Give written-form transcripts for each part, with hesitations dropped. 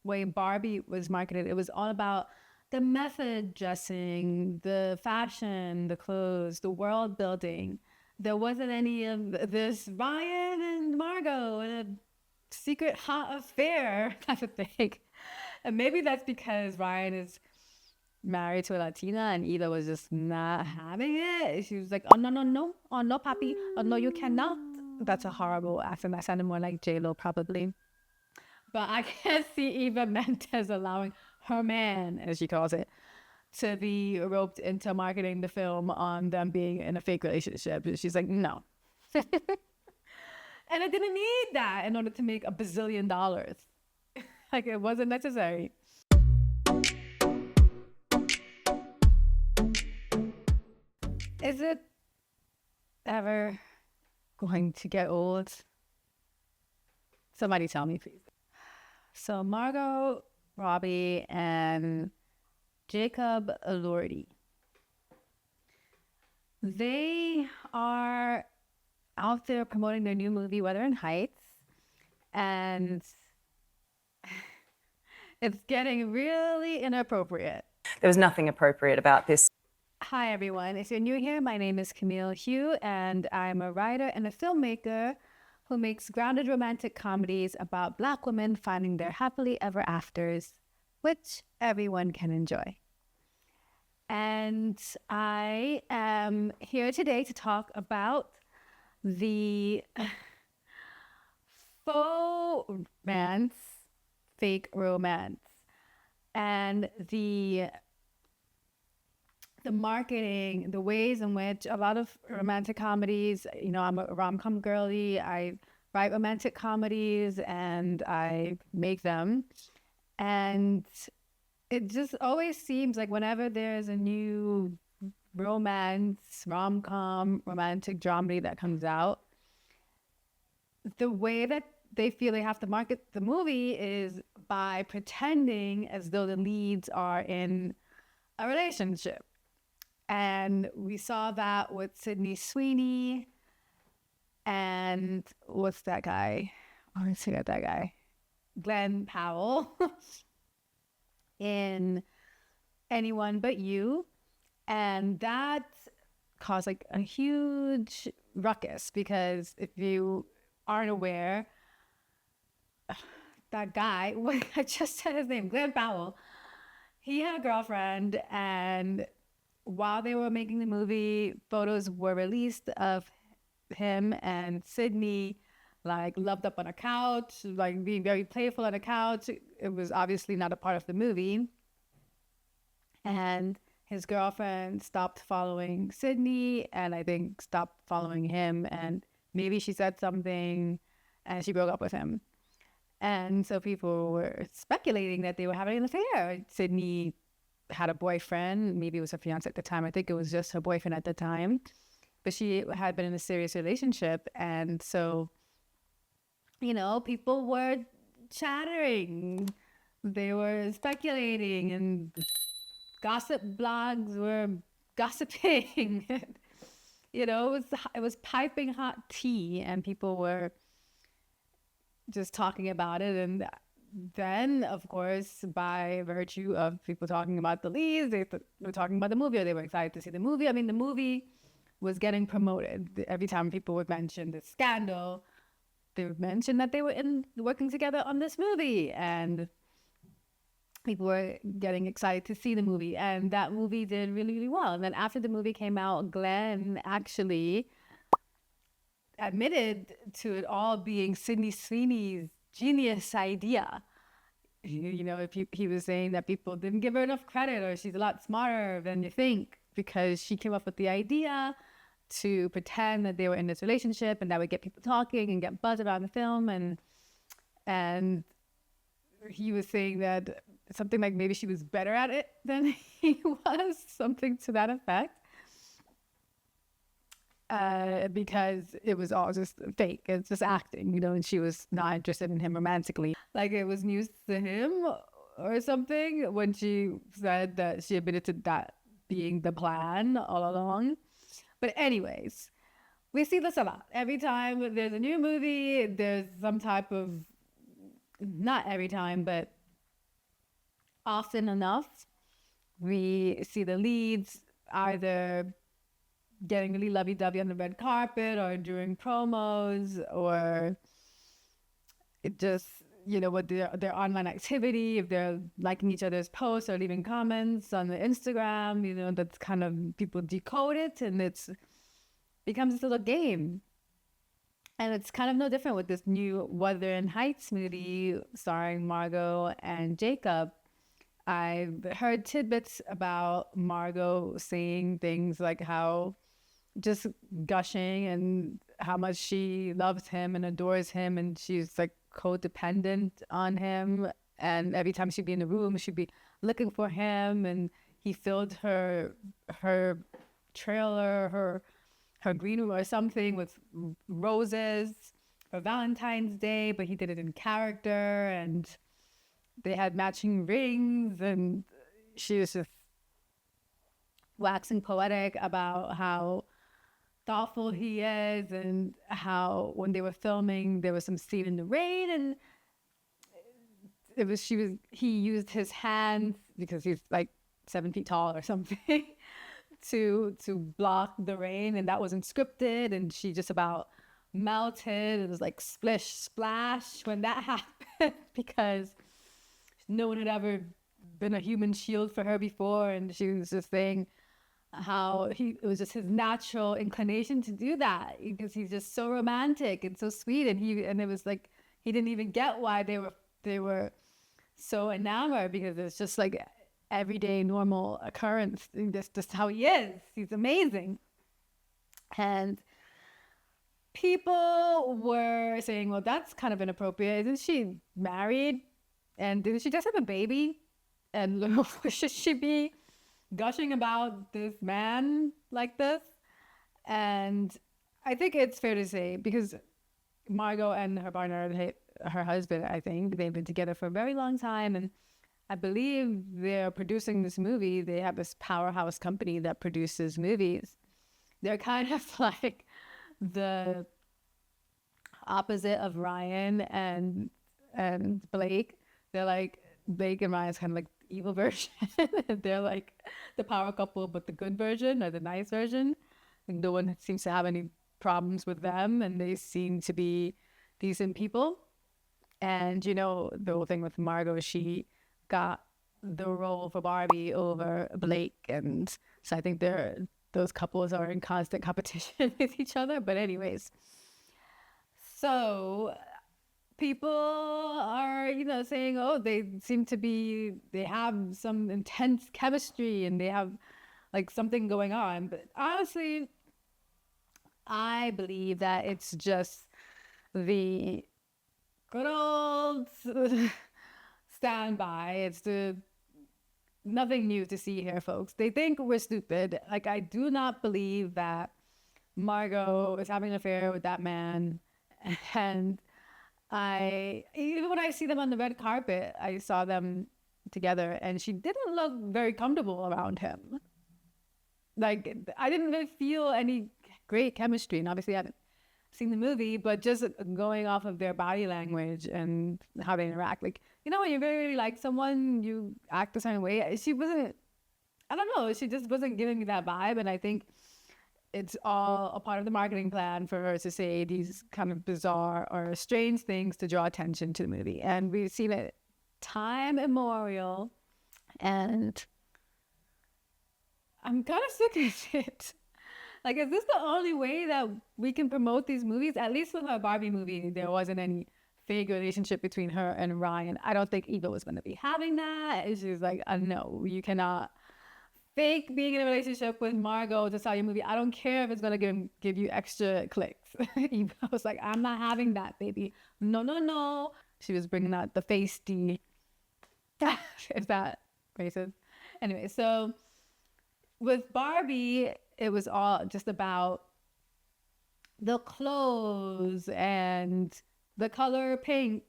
way Barbie was marketed. It was all about the method dressing, the fashion, the clothes, the world building. There wasn't any of this Ryan and Margot and a secret hot affair type of thing. And maybe that's because Ryan is married to a Latina and Eva was just not having it. She was like, oh, no, no, no. Oh, no, papi. Oh, no, you cannot. That's a horrible accent. That sounded more like J-Lo probably. But I can't see Eva Mendes allowing her man, as she calls it, to be roped into marketing the film on them being in a fake relationship. She's like, no. And I didn't need that in order to make $1 bazillion. Like, it wasn't necessary. Is it ever going to get old? Somebody tell me, please. So Margot Robbie and Jacob Elordi, they are out there promoting their new movie, Wuthering Heights, and it's getting really inappropriate. There was nothing appropriate about this. Hi, everyone. If you're new here, my name is Camille Hugh, and I'm a writer and a filmmaker who makes grounded romantic comedies about Black women finding their happily ever afters, which everyone can enjoy. And I am here today to talk about the Fauxmance, fake romance, and the marketing, the ways in which a lot of romantic comedies, you know, I'm a rom-com girly. I write romantic comedies and I make them. And it just always seems like whenever there's a new romance, rom-com, romantic dramedy that comes out, the way that they feel they have to market the movie is by pretending as though the leads are in a relationship. And we saw that with Sydney Sweeney and what's that guy? Oh, I forget that guy. Glenn Powell in Anyone But You. And that caused like a huge ruckus because if you aren't aware, that guy, I just said his name, Glenn Powell, he had a girlfriend, and while they were making the movie, photos were released of him and Sydney like loved up on a couch, like being very playful on a couch. It was obviously not a part of the movie. And his girlfriend stopped following Sydney and I think stopped following him. And maybe she said something and she broke up with him. And so people were speculating that they were having an affair. Sydney had a boyfriend, maybe it was her fiance at the time. I think it was just her boyfriend at the time, but she had been in a serious relationship. And so, you know, people were chattering, they were speculating, and gossip blogs were gossiping. You know, it was piping hot tea, and people were just talking about it. And then, of course, by virtue of people talking about the leads, they were talking about the movie, or they were excited to see the movie. I mean, the movie was getting promoted. Every time people would mention the scandal, they would mention that they were working together on this movie, and people were getting excited to see the movie. And that movie did really, really well. And then after the movie came out, Glenn actually admitted to it all being Sydney Sweeney's genius idea. You know, if he was saying that people didn't give her enough credit, or she's a lot smarter than you think, because she came up with the idea to pretend that they were in this relationship, and that would get people talking and get buzz around the film. And he was saying that something like maybe she was better at it than he was, something to that effect. Because it was all just fake. It's just acting, you know, and she was not interested in him romantically. Like it was news to him or something when she said that she admitted to that being the plan all along. But anyways, we see this a lot. Every time there's a new movie, there's some type of, not every time, but often enough, we see the leads either getting really lovey-dovey on the red carpet or during promos, or it just, with their online activity, if they're liking each other's posts or leaving comments on the Instagram, that's kind of, people decode it, and it's becomes this little game. And it's kind of no different with this new Wuthering Heights movie starring Margot and Jacob. I've heard tidbits about Margot saying things like how just gushing and how much she loves him and adores him, and she's like codependent on him. And every time she'd be in the room, she'd be looking for him, and he filled her trailer, her green room or something with roses for Valentine's Day, but he did it in character, and they had matching rings, and she was just waxing poetic about how thoughtful he is, and how when they were filming, there was some scene in the rain, and he used his hands, because he's like 7 feet tall or something, to block the rain, and that wasn't scripted, and she just about melted. It was like splish splash when that happened, because no one had ever been a human shield for her before, and she was just saying how it was just his natural inclination to do that, because he's just so romantic and so sweet, and it was like he didn't even get why they were so enamored, because it's just like everyday normal occurrence. That's just how he is. He's amazing. And people were saying, well, that's kind of inappropriate. Isn't she married? And didn't she just have a baby? And should she be gushing about this man like this? And I think it's fair to say, because Margot and her partner, her husband, I think, they've been together for a very long time, and I believe they're producing this movie. They have this powerhouse company that produces movies. They're kind of like the opposite of Ryan and Blake. They're like, Blake and Ryan's kind of like the evil version. They're like the power couple, but the good version, or the nice version. And no one seems to have any problems with them, and they seem to be decent people. And the whole thing with Margot, she got the role for Barbie over Blake, and so I think those couples are in constant competition with each other. But anyways, so people are saying, oh, they have some intense chemistry, and they have like something going on. But honestly, I believe that it's just the good old standby. It's nothing new to see here, folks. They think we're stupid. Like, I do not believe that Margot is having an affair with that man. And even when I see them on the red carpet, I saw them together, and she didn't look very comfortable around him. Like, I didn't really feel any great chemistry, and obviously I haven't seen the movie, but just going off of their body language and how they interact, like, when you really, really like someone, you act a certain way. She wasn't, I don't know, she just wasn't giving me that vibe, and I think it's all a part of the marketing plan for her to say these kind of bizarre or strange things to draw attention to the movie. And we've seen it time immemorial, and I'm kind of sick of it. Like, is this the only way that we can promote these movies? At least with her Barbie movie, there wasn't any fake relationship between her and Ryan. I don't think Eva was going to be having that. She's like, no, you cannot fake being in a relationship with Margot to sell your movie. I don't care if it's going to give you extra clicks. Eva was like, I'm not having that, baby. No. She was bringing out the feisty. Is that racist? Anyway, so with Barbie, it was all just about the clothes and the color pink.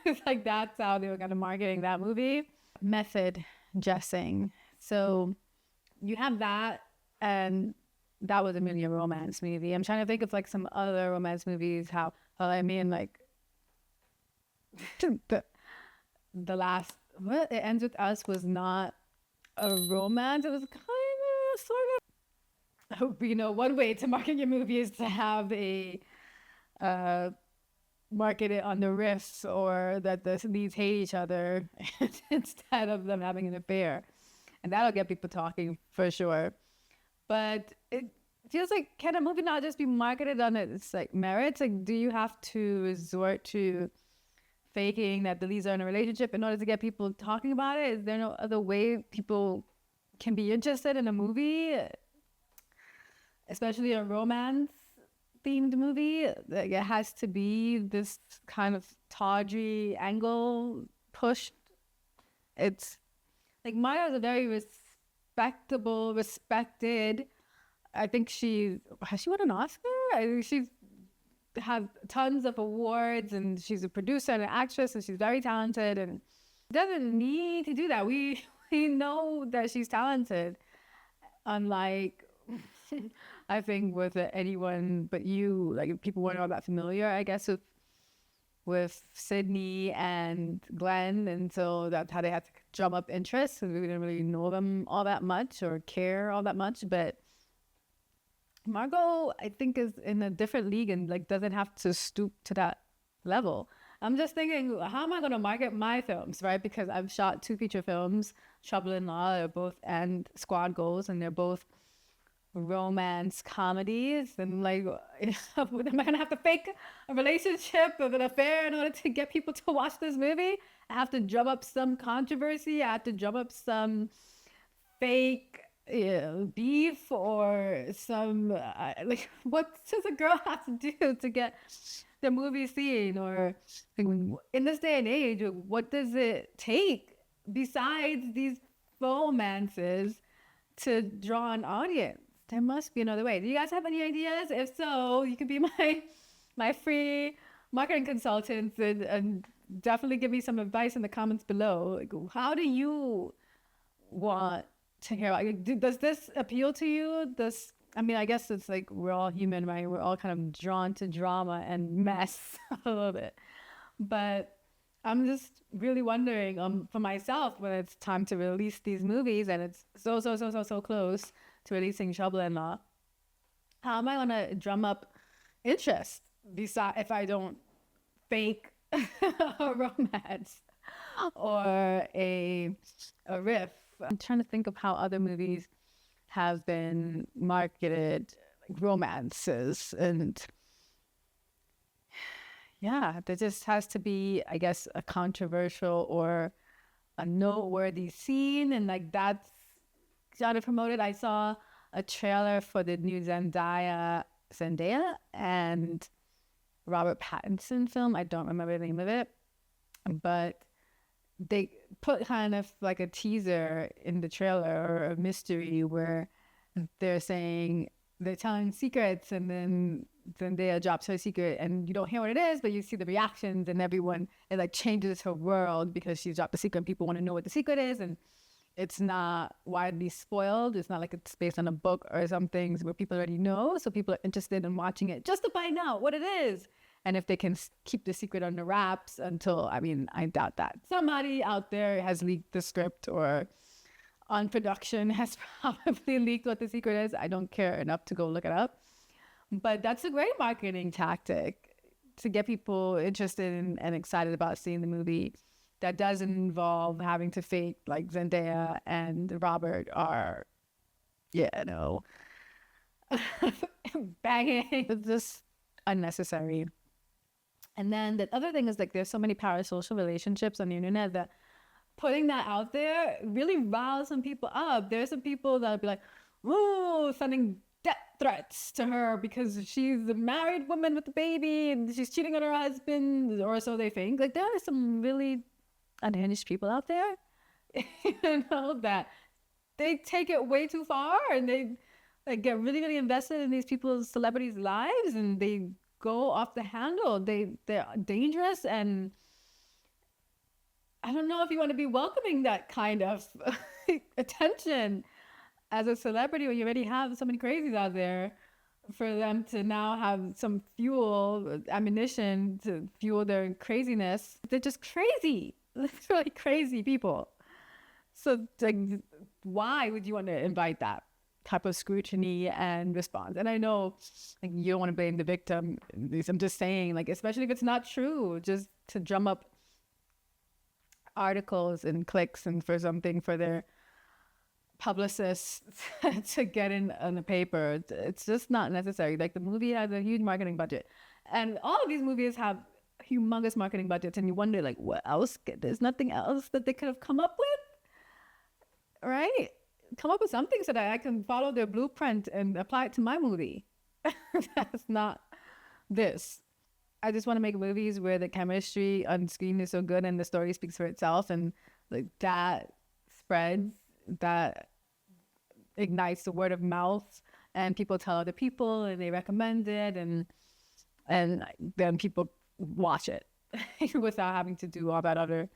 It's like, that's how they were kind of marketing that movie. Method dressing. So you have that, and that was a romance movie. I'm trying to think of like some other romance movies. Like the last What It Ends With Us was not a romance. It was kind of, sort of, one way to market your movie is to have a market it on the riffs, or that the leads hate each other instead of them having an affair. And that'll get people talking for sure. But it feels like, can a movie not just be marketed on its like merits? Like, do you have to resort to faking that the leads are in a relationship in order to get people talking about it? Is there no other way people can be interested in a movie, especially a romance themed movie? Like, it has to be this kind of tawdry angle pushed. It's like, Maya is a very respected. I think has she won an Oscar? I think she's had tons of awards, and she's a producer and an actress, and she's very talented, and doesn't need to do that. We know that she's talented, unlike I think with anyone but you. Like, people weren't all that familiar, I guess, with Sydney and Glenn, and so that's how they had to drum up interest, because we didn't really know them all that much or care all that much. But Margot, I think, is in a different league and like doesn't have to stoop to that level. I'm just thinking, how am I going to market my films, right? Because I've shot 2 feature films, Trouble in Law, they're both, and Squad Goals, and they're both romance comedies. And like, am I gonna have to fake a relationship of an affair in order to get people to watch this movie? I have to drum up some controversy. I have to drum up some fake beef, or some like, what does a girl have to do to get the movie seen? Or like, in this day and age, what does it take besides these romances to draw an audience? There must be another way. Do you guys have any ideas? If so, you can be my free marketing consultants, and definitely give me some advice in the comments below. Like, how do you want to hear about it? Does this appeal to you? I mean, I guess it's like, we're all human, right? We're all kind of drawn to drama and mess a little bit. But I'm just really wondering, for myself, when it's time to release these movies, and it's so close to releasing Trouble in Law, how am I gonna drum up interest if I don't fake a romance or a riff? I'm trying to think of how other movies have been marketed, like romances, and yeah, there just has to be, I guess, a controversial or a noteworthy scene, and like that's got it promoted. I saw a trailer for the new Zendaya and Robert Pattinson film. I don't remember the name of it, but they put kind of like a teaser in the trailer, or a mystery, where they're telling secrets, and then Zendaya drops her secret, and you don't hear what it is, but you see the reactions, and everyone, it like changes her world because she's dropped the secret, and people want to know what the secret is, and it's not widely spoiled. It's not like it's based on a book or something where people already know, so people are interested in watching it just to find out what it is. And if they can keep the secret under wraps until, I mean, I doubt that. Somebody out there has leaked the script, or on production has probably leaked what the secret is. I don't care enough to go look it up. But that's a great marketing tactic to get people interested and excited about seeing the movie. That doesn't involve having to fake like Zendaya and Robert are, banging. It's just unnecessary. And then the other thing is, like, there's so many parasocial relationships on the internet that putting that out there really riles some people up. There's some people that'll be like, "Ooh," sending death threats to her because she's a married woman with a baby and she's cheating on her husband, or so they think. Like, there are some really unhinged people out there, that they take it way too far, and they like get really, really invested in these celebrities' lives, and they go off the handle. They're dangerous, and I don't know if you want to be welcoming that kind of attention as a celebrity when you already have so many crazies out there, for them to now have some ammunition to fuel their craziness. They're just crazy. literally crazy people. So like, why would you want to invite that type of scrutiny and response? And I know like you don't want to blame the victim. I'm just saying, like, especially if it's not true, just to drum up articles and clicks and for something for their publicists to get in on the paper. It's just not necessary. Like, the movie has a huge marketing budget, and all of these movies have humongous marketing budgets, and you wonder like, what else? There's nothing else that they could have come up with, right? Come up with something so that I can follow their blueprint and apply it to my movie. That's not this. I just want to make movies where the chemistry on screen is so good and the story speaks for itself, and like that spreads, that ignites the word of mouth, and people tell other people and they recommend it, and then people watch it without having to do all that other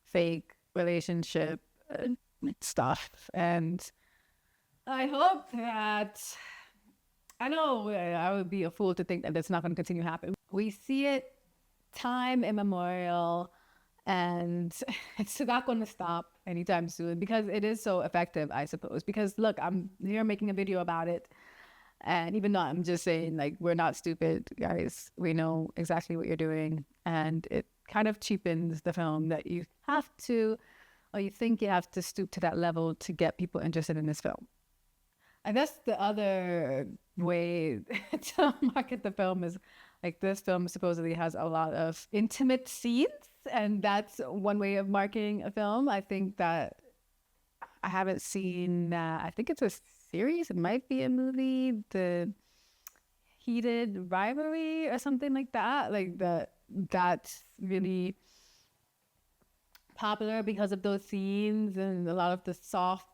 fake relationship stuff. And I hope that, I know I would be a fool to think that that's not going to continue to happen. We see it time immemorial, and it's not going to stop anytime soon because it is so effective, I suppose. Because look, I'm here making a video about it, and even though I'm just saying, like, we're not stupid, guys. We know exactly what you're doing, and it kind of cheapens the film that you have to, or you think you have to stoop to that level to get people interested in this film. I guess the other way to market the film is, like, this film supposedly has a lot of intimate scenes, and that's one way of marketing a film. I think that I haven't seen, I think it's a series, it might be a movie, The Heated Rivalry or something like that. Like, that's really popular because of those scenes and a lot of the soft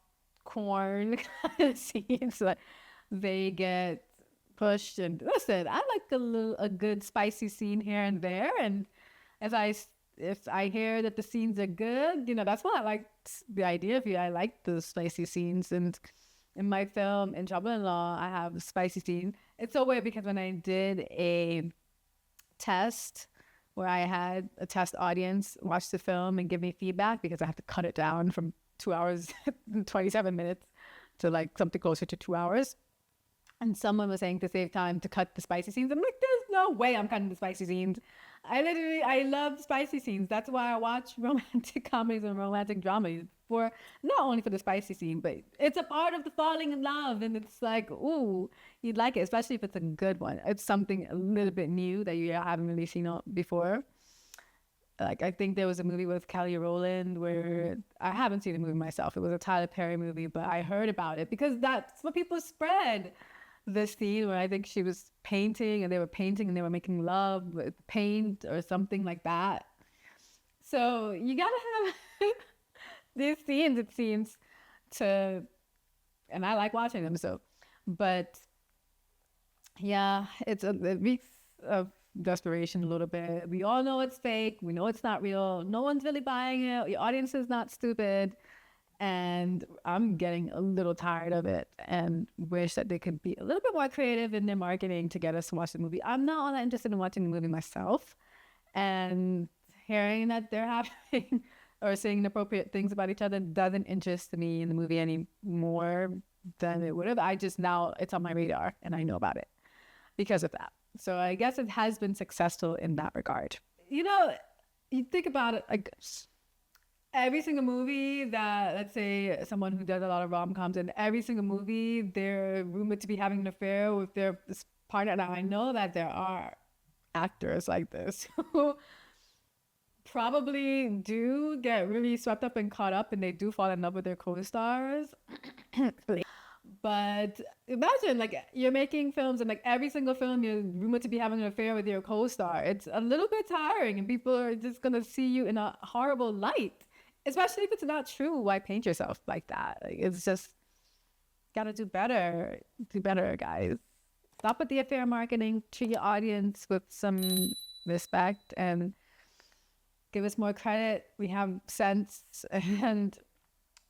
corn kind of scenes that they get pushed. And listen, I like a good spicy scene here and there, and if I hear that the scenes are good, that's why I liked the idea of it. I like the spicy scenes, and in my film In Trouble-in-Law, I have a spicy scene. It's so weird because when I did a test where I had a test audience watch the film and give me feedback, because I have to cut it down from 2 hours and 27 minutes to like something closer to 2 hours. And someone was saying to save time to cut the spicy scenes. I'm like, there's no way I'm cutting the spicy scenes. I love spicy scenes. That's why I watch romantic comedies and romantic dramas, for not only for the spicy scene, but it's a part of the falling in love. And it's like, ooh, you'd like it, especially if it's a good one. It's something a little bit new that you haven't really seen before. Like, I think there was a movie with Kelly Rowland where, I haven't seen the movie myself. It was a Tyler Perry movie, but I heard about it because that's what people spread. This scene where I think she was painting and they were making love with paint or something like that. So you gotta have these scenes, it seems, and I like watching them. So, but yeah, it's a mix of desperation a little bit. We all know it's fake. We know it's not real. No one's really buying it. Your audience is not stupid. And I'm getting a little tired of it and wish that they could be a little bit more creative in their marketing to get us to watch the movie. I'm not all that interested in watching the movie myself, and hearing that they're having or saying inappropriate things about each other doesn't interest me in the movie any more than it would have. Now it's on my radar and I know about it because of that. So I guess it has been successful in that regard. You think about it, like, every single movie that, let's say, someone who does a lot of rom-coms, in every single movie, they're rumored to be having an affair with their partner. Now, I know that there are actors like this who probably do get really swept up and caught up, and they do fall in love with their co-stars. But imagine, like, you're making films, and like every single film you're rumored to be having an affair with your co-star. It's a little bit tiring, and people are just gonna see you in a horrible light. Especially if it's not true. Why paint yourself like that? Like, it's just, gotta do better. Do better, guys. Stop with the affair marketing. Treat your audience with some respect and give us more credit. We have sense. And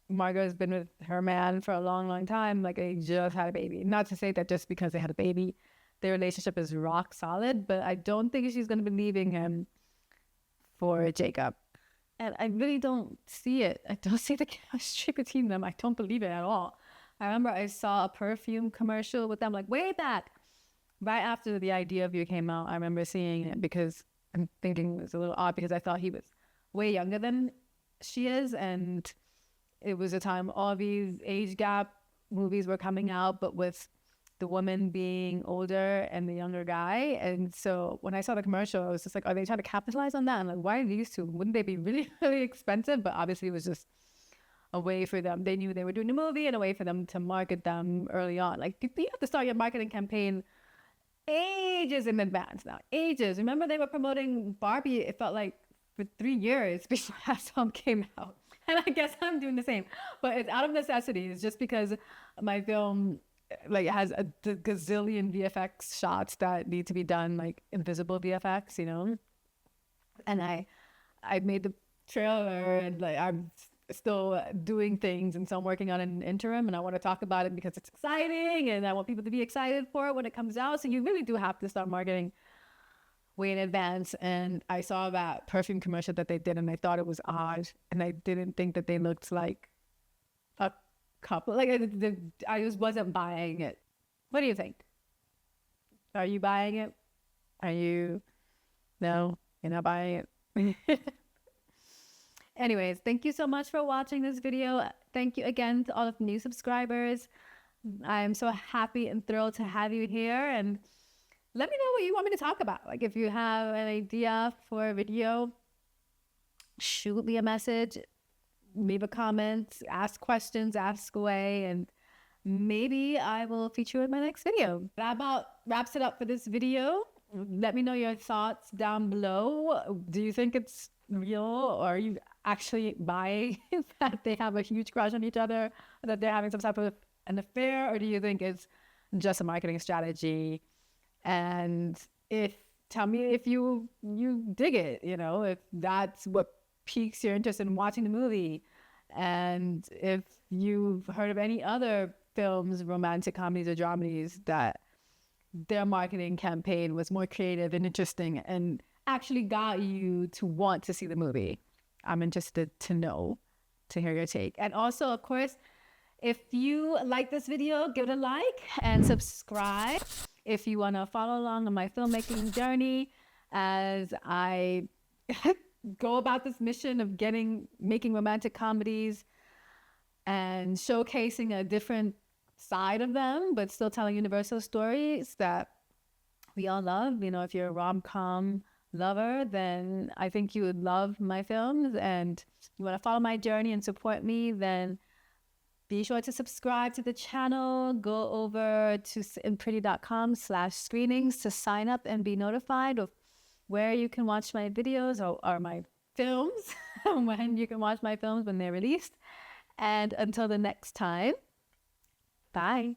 Margot has been with her man for a long, long time. Like, they just had a baby. Not to say that just because they had a baby, their relationship is rock solid, but I don't think she's gonna be leaving him for Jacob. And I really don't see it. I don't see the chemistry between them. I don't believe it at all. I remember I saw a perfume commercial with them like way back, right after The Idea of You came out. I remember seeing it because I'm thinking it was a little odd because I thought he was way younger than she is. And it was a time all these age gap movies were coming out, but with the woman being older and the younger guy. And so when I saw the commercial, I was just like, are they trying to capitalize on that? And like, why are these two? Wouldn't they be really, really expensive? But obviously it was just a way for them. They knew they were doing the movie and a way for them to market them early on. Like, you have to start your marketing campaign ages in advance now. Ages. Remember they were promoting Barbie, it felt like for 3 years before that film came out. And I guess I'm doing the same. But it's out of necessity. It's just because my film like has a gazillion VFX shots that need to be done, like invisible VFX, you know. And I made the trailer, and like I'm still doing things, and so I'm working on an interim, and I want to talk about it because it's exciting, and I want people to be excited for it when it comes out. So you really do have to start marketing way in advance. And I saw that perfume commercial that they did, and I thought it was odd, and I didn't think that they looked like a couple. Like I just wasn't buying it. What do you think? Are you buying it? Are you? No, you're not buying it. Anyways, thank you so much for watching this video. Thank you again to all of the new subscribers. I'm so happy and thrilled to have you here, and let me know what you want me to talk about. Like if you have an idea for a video, shoot me a message, leave a comment, ask questions, ask away, and maybe I will feature in my next video. That about wraps it up for this video. Let me know your thoughts down below. Do you think it's real, or are you actually buying that they have a huge crush on each other, or that they're having some type of an affair, or do you think it's just a marketing strategy? And tell me if you dig it, you know, if that's what piques your interest in watching the movie. And if you've heard of any other films, romantic comedies or dramedies, that their marketing campaign was more creative and interesting and actually got you to want to see the movie. I'm interested to know, to hear your take. And also, of course, if you like this video, give it a like and subscribe if you want to follow along on my filmmaking journey as I go about this mission of making romantic comedies and showcasing a different side of them, but still telling universal stories that we all love. You know, if you're a rom-com lover, then I think you would love my films. And you want to follow my journey and support me, then be sure to subscribe to the channel. Go over to sitandpretty.com/screenings to sign up and be notified of where you can watch my videos or my films, when you can watch my films when they're released. And until the next time, bye.